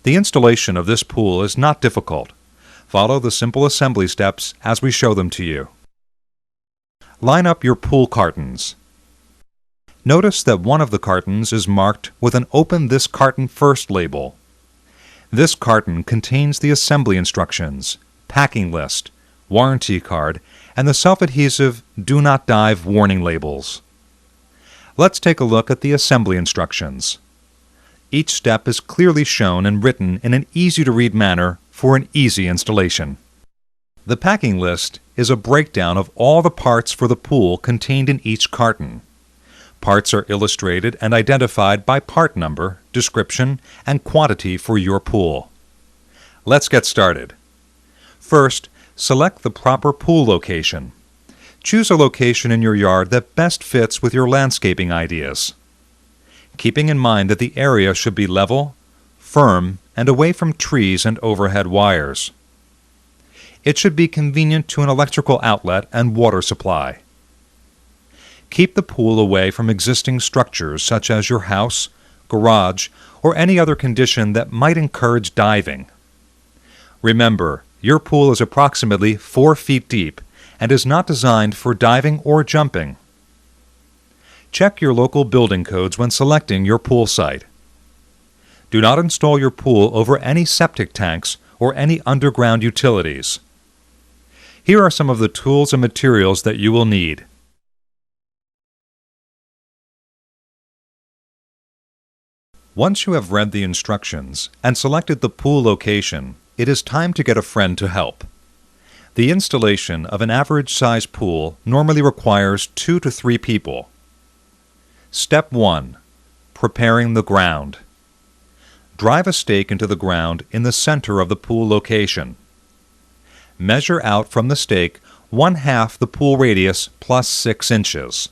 The installation of this pool is not difficult. Follow the simple assembly steps as we show them to you. Line up your pool cartons. Notice that one of the cartons is marked with an "Open this carton first" label. This carton contains the assembly instructions, packing list, warranty card, and the self-adhesive "Do Not Dive" warning labels. Let's take a look at the assembly instructions. Each step is clearly shown and written in an easy-to-read manner for an easy installation. The packing list is a breakdown of all the parts for the pool contained in each carton. Parts are illustrated and identified by part number, description, and quantity for your pool. Let's get started. First, select the proper pool location. Choose a location in your yard that best fits with your landscaping ideas, keeping in mind that the area should be level, firm, and away from trees and overhead wires. It should be convenient to an electrical outlet and water supply. Keep the pool away from existing structures such as your house, garage, or any other condition that might encourage diving. Remember, your pool is approximately 4 feet deep and is not designed for diving or jumping. Check your local building codes when selecting your pool site. Do not install your pool over any septic tanks or any underground utilities. Here are some of the tools and materials that you will need. Once you have read the instructions and selected the pool location, it is time to get a friend to help. The installation of an average-size pool normally requires 2 to 3 people. Step 1. Preparing the ground. Drive a stake into the ground in the center of the pool location. Measure out from the stake 1/2 the pool radius plus 6 inches.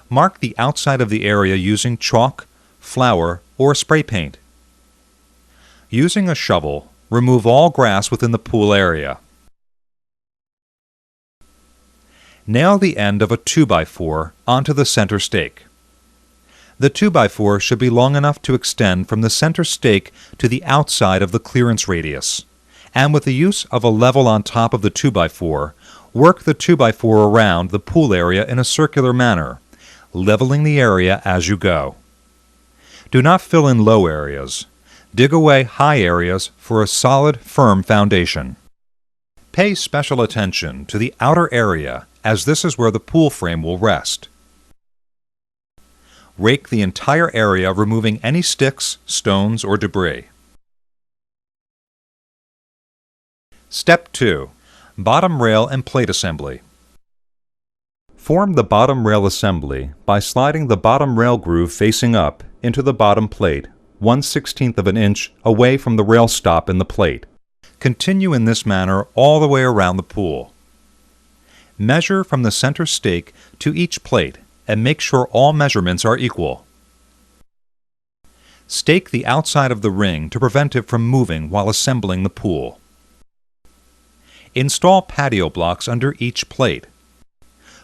Mark the outside of the area using chalk, flour, or spray paint. Using a shovel, remove all grass within the pool area. Nail the end of a 2x4 onto the center stake. The 2x4 should be long enough to extend from the center stake to the outside of the clearance radius, and with the use of a level on top of the 2x4, work the 2x4 around the pool area in a circular manner, leveling the area as you go. Do not fill in low areas. Dig away high areas for a solid, firm foundation. Pay special attention to the outer area, as this is where the pool frame will rest. Rake the entire area, removing any sticks, stones, or debris. Step 2. Bottom rail and plate assembly. Form the bottom rail assembly by sliding the bottom rail groove facing up into the bottom plate 1/16 of an inch away from the rail stop in the plate. Continue in this manner all the way around the pool. Measure from the center stake to each plate and make sure all measurements are equal. Stake the outside of the ring to prevent it from moving while assembling the pool. Install patio blocks under each plate.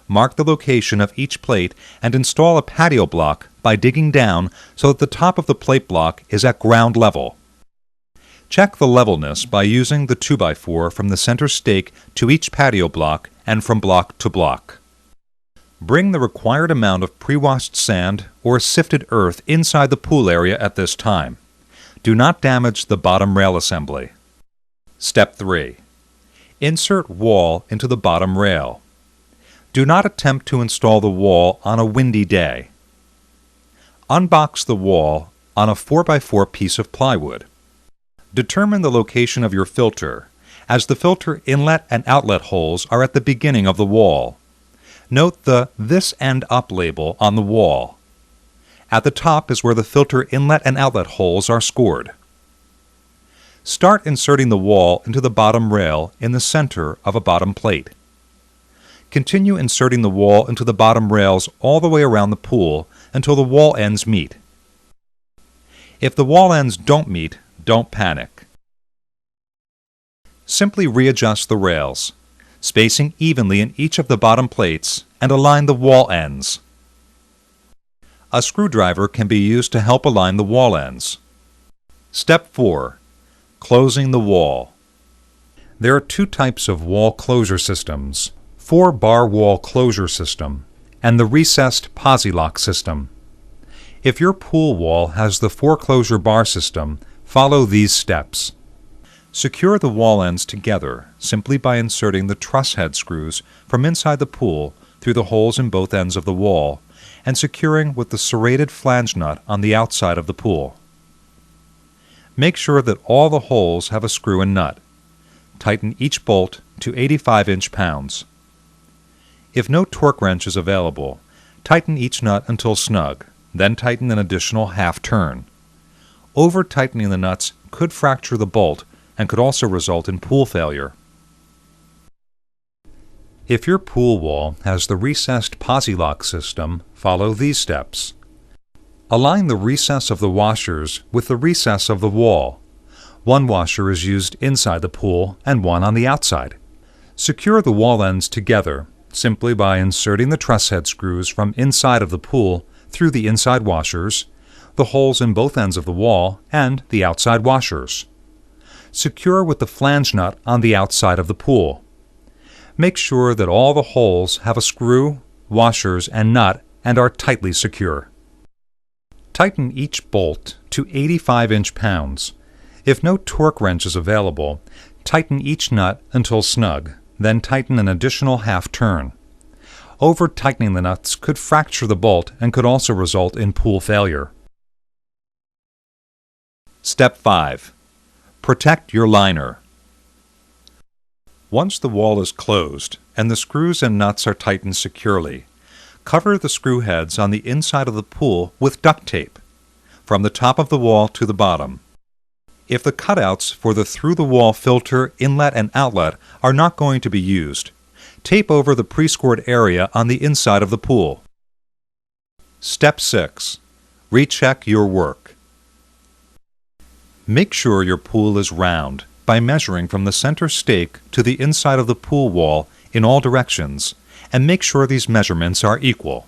Mark the location of each plate and install a patio block by digging down so that the top of the plate block is at ground level. Check the levelness by using the 2x4 from the center stake to each patio block and from block to block. Bring the required amount of pre-washed sand or sifted earth inside the pool area at this time. Do not damage the bottom rail assembly. Step 3. Insert wall into the bottom rail. Do not attempt to install the wall on a windy day. Unbox the wall on a 4x4 piece of plywood. Determine the location of your filter, as the filter inlet and outlet holes are at the beginning of the wall. Note the "This End Up" label on the wall. At the top is where the filter inlet and outlet holes are scored. Start inserting the wall into the bottom rail in the center of a bottom plate. Continue inserting the wall into the bottom rails all the way around the pool until the wall ends meet. If the wall ends don't meet, don't panic. Simply readjust the rails, spacing evenly in each of the bottom plates, and align the wall ends. A screwdriver can be used to help align the wall ends. Step 4. Closing the wall. There are two types of wall closure systems: 4-bar wall closure system and the recessed posi-lock system. If your pool wall has the 4-closure bar system, follow these steps. Secure the wall ends together simply by inserting the truss head screws from inside the pool through the holes in both ends of the wall and securing with the serrated flange nut on the outside of the pool. Make sure that all the holes have a screw and nut. Tighten each bolt to 85 pounds. If no torque wrench is available, tighten each nut until snug, then tighten an additional half turn. Over-tightening the nuts could fracture the bolt and could also result in pool failure. If your pool wall has the recessed posi-lock system, follow these steps. Align the recess of the washers with the recess of the wall. One washer is used inside the pool and one on the outside. Secure the wall ends together simply by inserting the truss head screws from inside of the pool through the inside washers, the holes in both ends of the wall, and the outside washers. Secure with the flange nut on the outside of the pool. Make sure that all the holes have a screw, washers, and nut and are tightly secure. Tighten each bolt to 85 pounds. If no torque wrench is available, tighten each nut until snug, then tighten an additional half turn. Over-tightening the nuts could fracture the bolt and could also result in pool failure. Step 5. Protect your liner. Once the wall is closed and the screws and nuts are tightened securely, cover the screw heads on the inside of the pool with duct tape, from the top of the wall to the bottom. If the cutouts for the through-the-wall filter, inlet, and outlet are not going to be used, tape over the pre-scored area on the inside of the pool. Step 6. Recheck your work. Make sure your pool is round by measuring from the center stake to the inside of the pool wall in all directions, and make sure these measurements are equal.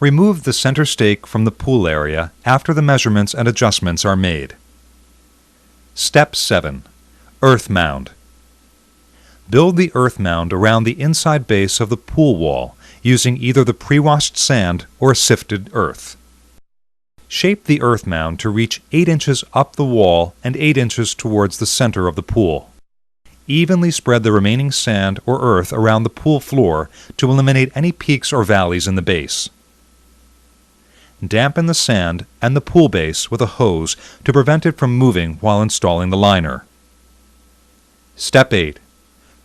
Remove the center stake from the pool area after the measurements and adjustments are made. Step 7. Earth mound. Build the earth mound around the inside base of the pool wall using either the pre-washed sand or sifted earth. Shape the earth mound to reach 8 inches up the wall and 8 inches towards the center of the pool. Evenly spread the remaining sand or earth around the pool floor to eliminate any peaks or valleys in the base. Dampen the sand and the pool base with a hose to prevent it from moving while installing the liner. Step 8.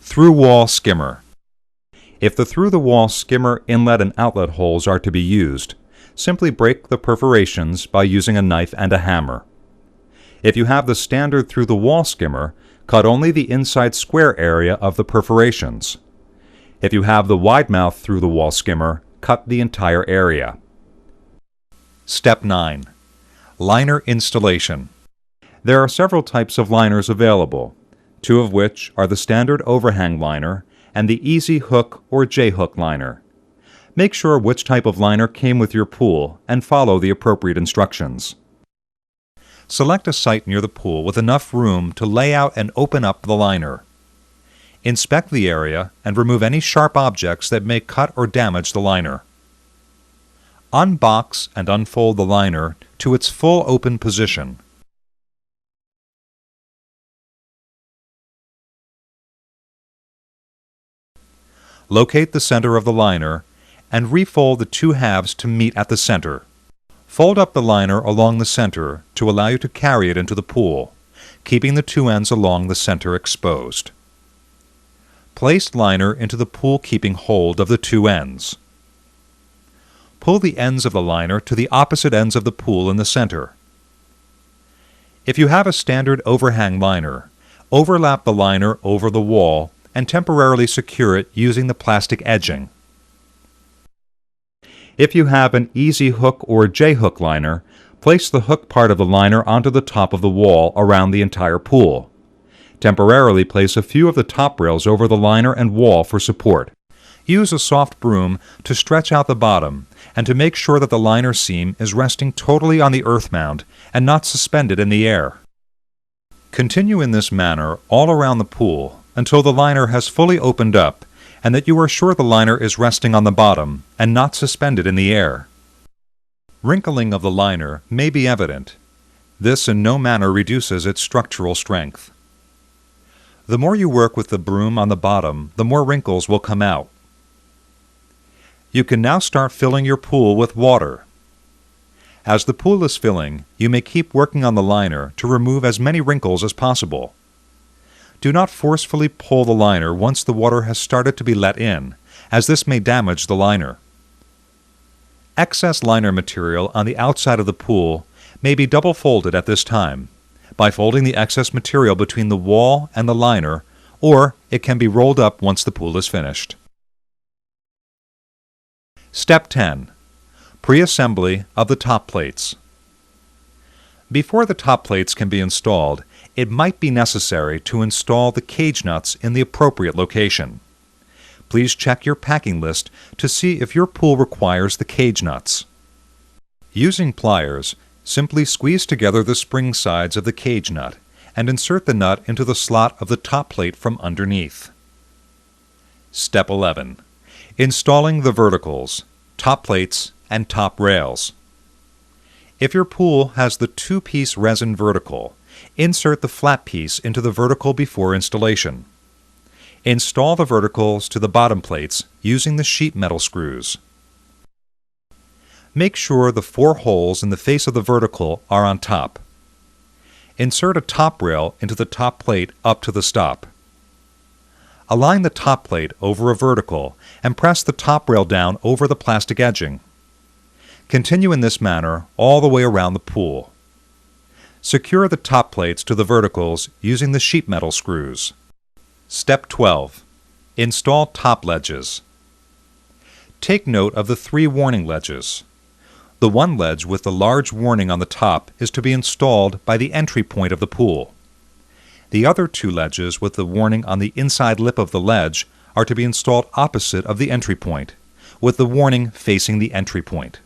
Through-wall skimmer. If the through-the-wall skimmer inlet and outlet holes are to be used, simply break the perforations by using a knife and a hammer. If you have the standard through-the-wall skimmer, cut only the inside square area of the perforations. If you have the wide-mouth through-the-wall skimmer, cut the entire area. Step 9. Liner installation. There are several types of liners available, 2 of which are the standard overhang liner and the easy hook or J-hook liner. Make sure which type of liner came with your pool and follow the appropriate instructions. Select a site near the pool with enough room to lay out and open up the liner. Inspect the area and remove any sharp objects that may cut or damage the liner. Unbox and unfold the liner to its full open position. Locate the center of the liner and refold the 2 halves to meet at the center. Fold up the liner along the center to allow you to carry it into the pool, keeping the 2 ends along the center exposed. Place liner into the pool keeping hold of the 2 ends. Pull the ends of the liner to the opposite ends of the pool in the center. If you have a standard overhang liner, overlap the liner over the wall and temporarily secure it using the plastic edging. If you have an easy hook or J-hook liner, place the hook part of the liner onto the top of the wall around the entire pool. Temporarily place a few of the top rails over the liner and wall for support. Use a soft broom to stretch out the bottom and to make sure that the liner seam is resting totally on the earth mound and not suspended in the air. Continue in this manner all around the pool until the liner has fully opened up and that you are sure the liner is resting on the bottom and not suspended in the air. Wrinkling of the liner may be evident. This in no manner reduces its structural strength. The more you work with the broom on the bottom, the more wrinkles will come out. You can now start filling your pool with water. As the pool is filling, you may keep working on the liner to remove as many wrinkles as possible. Do not forcefully pull the liner once the water has started to be let in, as this may damage the liner. Excess liner material on the outside of the pool may be double folded at this time, by folding the excess material between the wall and the liner, or it can be rolled up once the pool is finished. Step 10. Pre-assembly of the top plates. Before the top plates can be installed, it might be necessary to install the cage nuts in the appropriate location. Please check your packing list to see if your pool requires the cage nuts. Using pliers, simply squeeze together the spring sides of the cage nut and insert the nut into the slot of the top plate from underneath. Step 11. Installing the verticals, top plates, and top rails. If your pool has the two-piece resin vertical, insert the flat piece into the vertical before installation. Install the verticals to the bottom plates using the sheet metal screws. Make sure the 4 holes in the face of the vertical are on top. Insert a top rail into the top plate up to the stop. Align the top plate over a vertical and press the top rail down over the plastic edging. Continue in this manner all the way around the pool. Secure the top plates to the verticals using the sheet metal screws. Step 12. Install top ledges. Take note of the 3 warning ledges. The one ledge with the large warning on the top is to be installed by the entry point of the pool. The other 2 ledges with the warning on the inside lip of the ledge are to be installed opposite of the entry point, with the warning facing the entry point.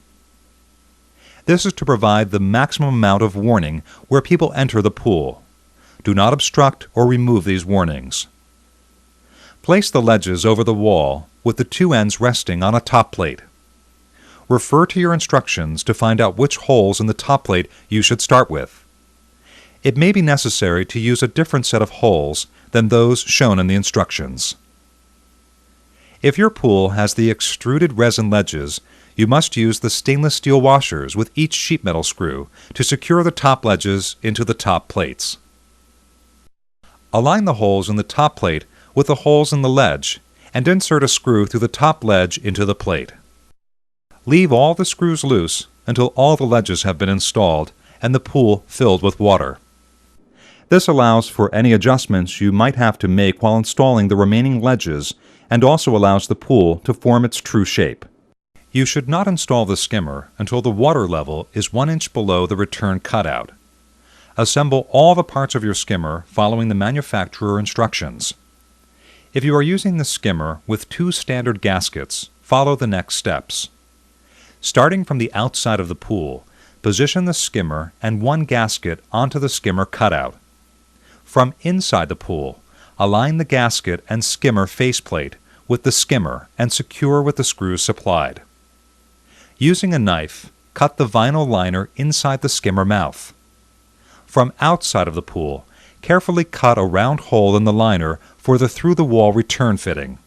This is to provide the maximum amount of warning where people enter the pool. Do not obstruct or remove these warnings. Place the ledges over the wall with the 2 ends resting on a top plate. Refer to your instructions to find out which holes in the top plate you should start with. It may be necessary to use a different set of holes than those shown in the instructions. If your pool has the extruded resin ledges, you must use the stainless steel washers with each sheet metal screw to secure the top ledges into the top plates. Align the holes in the top plate with the holes in the ledge and insert a screw through the top ledge into the plate. Leave all the screws loose until all the ledges have been installed and the pool filled with water. This allows for any adjustments you might have to make while installing the remaining ledges and also allows the pool to form its true shape. You should not install the skimmer until the water level is 1 inch below the return cutout. Assemble all the parts of your skimmer following the manufacturer instructions. If you are using the skimmer with 2 standard gaskets, follow the next steps. Starting from the outside of the pool, position the skimmer and 1 gasket onto the skimmer cutout. From inside the pool, align the gasket and skimmer faceplate with the skimmer and secure with the screws supplied. Using a knife, cut the vinyl liner inside the skimmer mouth. From outside of the pool, carefully cut a round hole in the liner for the through-the-wall return fitting.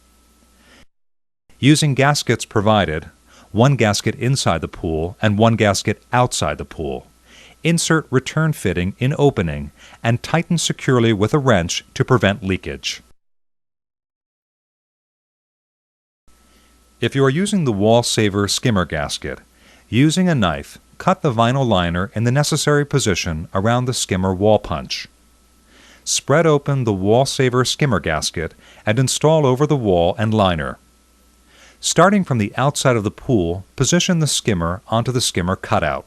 Using gaskets provided, 1 gasket inside the pool and 1 gasket outside the pool. Insert return fitting in opening and tighten securely with a wrench to prevent leakage. If you are using the Wall Saver skimmer gasket, using a knife, cut the vinyl liner in the necessary position around the skimmer wall punch. Spread open the Wall Saver skimmer gasket and install over the wall and liner. Starting from the outside of the pool, position the skimmer onto the skimmer cutout.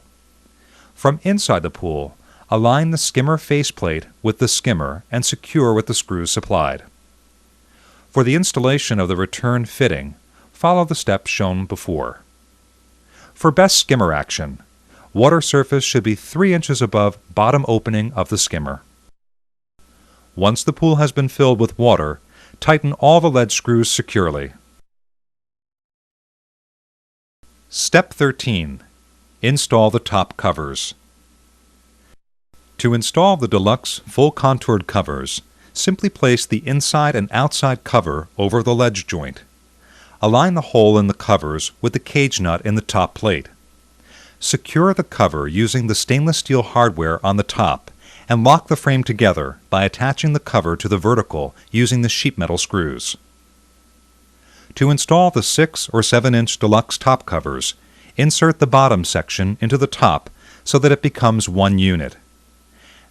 From inside the pool, align the skimmer faceplate with the skimmer and secure with the screws supplied. For the installation of the return fitting, follow the steps shown before. For best skimmer action, water surface should be 3 inches above bottom opening of the skimmer. Once the pool has been filled with water, tighten all the lead screws securely. Step 13. Install the top covers. To install the deluxe full contoured covers, simply place the inside and outside cover over the ledge joint. Align the hole in the covers with the cage nut in the top plate. Secure the cover using the stainless steel hardware on the top and lock the frame together by attaching the cover to the vertical using the sheet metal screws. To install the 6 or 7-inch deluxe top covers, insert the bottom section into the top so that it becomes one unit.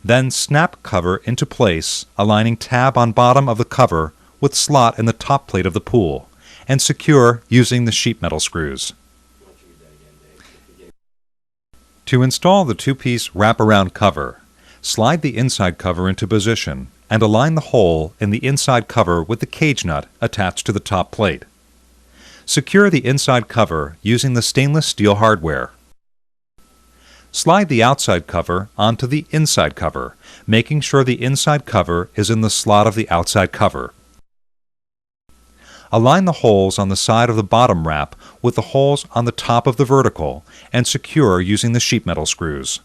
Then snap cover into place, aligning tab on bottom of the cover with slot in the top plate of the pool, and secure using the sheet metal screws. To install the 2-piece wraparound cover, slide the inside cover into position and align the hole in the inside cover with the cage nut attached to the top plate. Secure the inside cover using the stainless steel hardware. Slide the outside cover onto the inside cover, making sure the inside cover is in the slot of the outside cover. Align the holes on the side of the bottom wrap with the holes on the top of the vertical and secure using the sheet metal screws.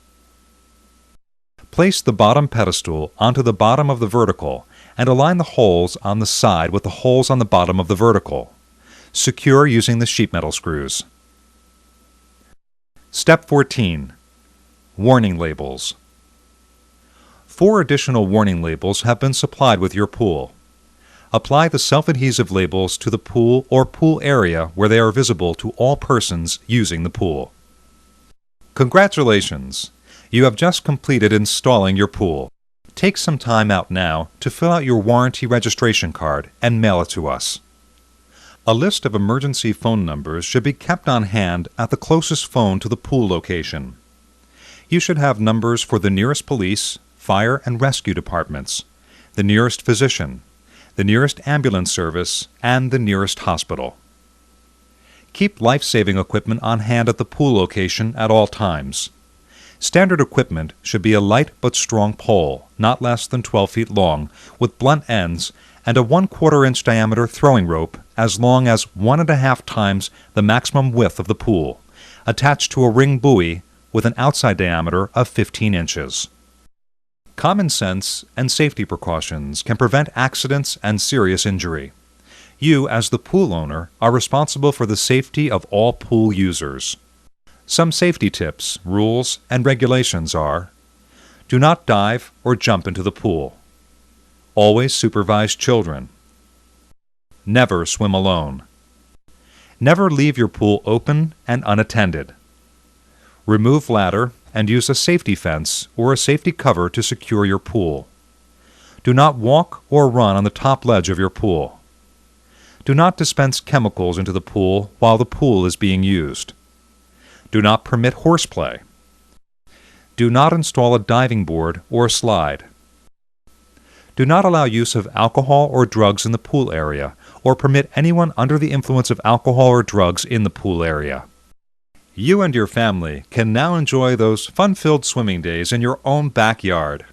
Place the bottom pedestal onto the bottom of the vertical and align the holes on the side with the holes on the bottom of the vertical. Secure using the sheet metal screws. Step 14. Warning labels. 4 additional warning labels have been supplied with your pool. Apply the self-adhesive labels to the pool or pool area where they are visible to all persons using the pool. Congratulations! You have just completed installing your pool. Take some time out now to fill out your warranty registration card and mail it to us. A list of emergency phone numbers should be kept on hand at the closest phone to the pool location. You should have numbers for the nearest police, fire and rescue departments, the nearest physician, the nearest ambulance service, and the nearest hospital. Keep life-saving equipment on hand at the pool location at all times. Standard equipment should be a light but strong pole, not less than 12 feet long, with blunt ends, and a 1/4 inch diameter throwing rope as long as 1.5 times the maximum width of the pool, attached to a ring buoy with an outside diameter of 15 inches. Common sense and safety precautions can prevent accidents and serious injury. You, as the pool owner, are responsible for the safety of all pool users. Some safety tips, rules, and regulations are: do not dive or jump into the pool. Always supervise children. Never swim alone. Never leave your pool open and unattended. Remove ladder and use a safety fence or a safety cover to secure your pool. Do not walk or run on the top ledge of your pool. Do not dispense chemicals into the pool while the pool is being used. Do not permit horseplay. Do not install a diving board or slide. Do not allow use of alcohol or drugs in the pool area, or permit anyone under the influence of alcohol or drugs in the pool area. You and your family can now enjoy those fun-filled swimming days in your own backyard.